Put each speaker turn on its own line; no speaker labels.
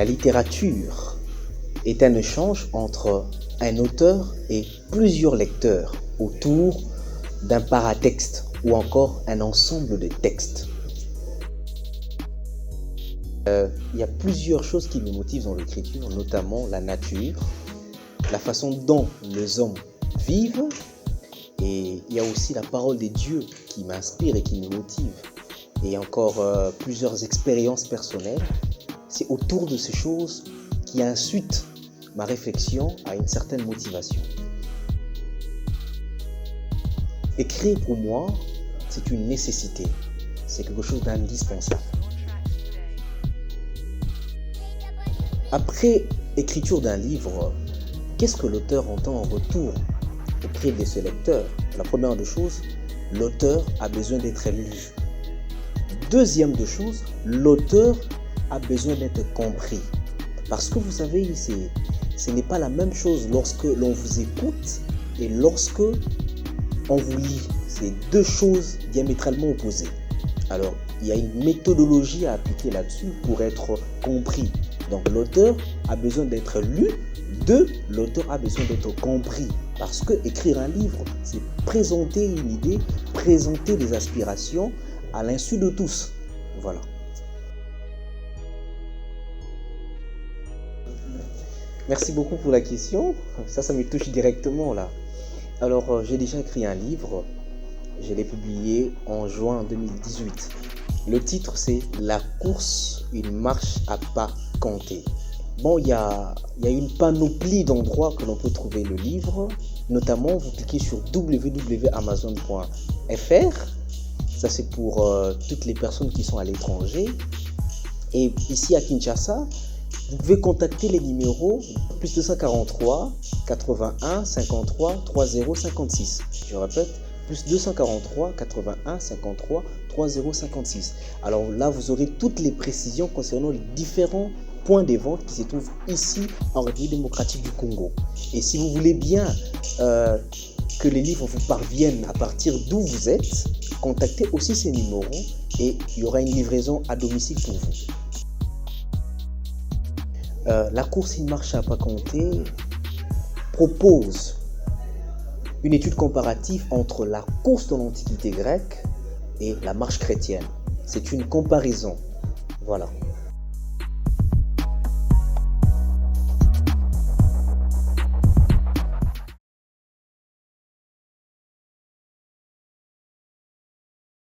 La littérature est un échange entre un auteur et plusieurs lecteurs autour d'un paratexte ou encore un ensemble de textes. Il y a plusieurs choses qui me motivent dans l'écriture, notamment la nature, la façon dont les hommes vivent, et il y a aussi la parole des dieux qui m'inspire et qui me motive, et encore plusieurs expériences personnelles. C'est autour de ces choses qui incitent ma réflexion à une certaine motivation. Écrire pour moi, c'est une nécessité, c'est quelque chose d'indispensable. Après écriture d'un livre, qu'est-ce que l'auteur entend en retour auprès de ses lecteurs? La première des choses, l'auteur a besoin d'être lu. Deuxième des choses, l'auteur a besoin d'être compris. Parce que vous savez, ce n'est pas la même chose lorsque l'on vous écoute et lorsque on vous lit. C'est deux choses diamétralement opposées. Alors, il y a une méthodologie à appliquer là-dessus pour être compris. Donc, l'auteur a besoin d'être lu. L'auteur a besoin d'être compris. Parce que écrire un livre, c'est présenter une idée, présenter des aspirations à l'insu de tous. Voilà. Merci beaucoup pour la question. Ça me touche directement là. Alors, j'ai déjà écrit un livre. Je l'ai publié en juin 2018. Le titre, c'est « La course, une marche à pas compter ». Bon, il y a une panoplie d'endroits que l'on peut trouver le livre. Notamment, vous cliquez sur www.amazon.fr. Ça, c'est pour toutes les personnes qui sont à l'étranger. Et ici à Kinshasa, vous pouvez contacter les numéros plus 243 81 53 30 56. Je répète, plus 243 81 53 30 56. Alors là, vous aurez toutes les précisions concernant les différents points de vente qui se trouvent ici en République démocratique du Congo. Et si vous voulez bien que les livres vous parviennent à partir d'où vous êtes, contactez aussi ces numéros et il y aura une livraison à domicile pour vous. La course une marche à pas compter propose une étude comparative entre la course de l'Antiquité grecque et la marche chrétienne. C'est une comparaison. Voilà.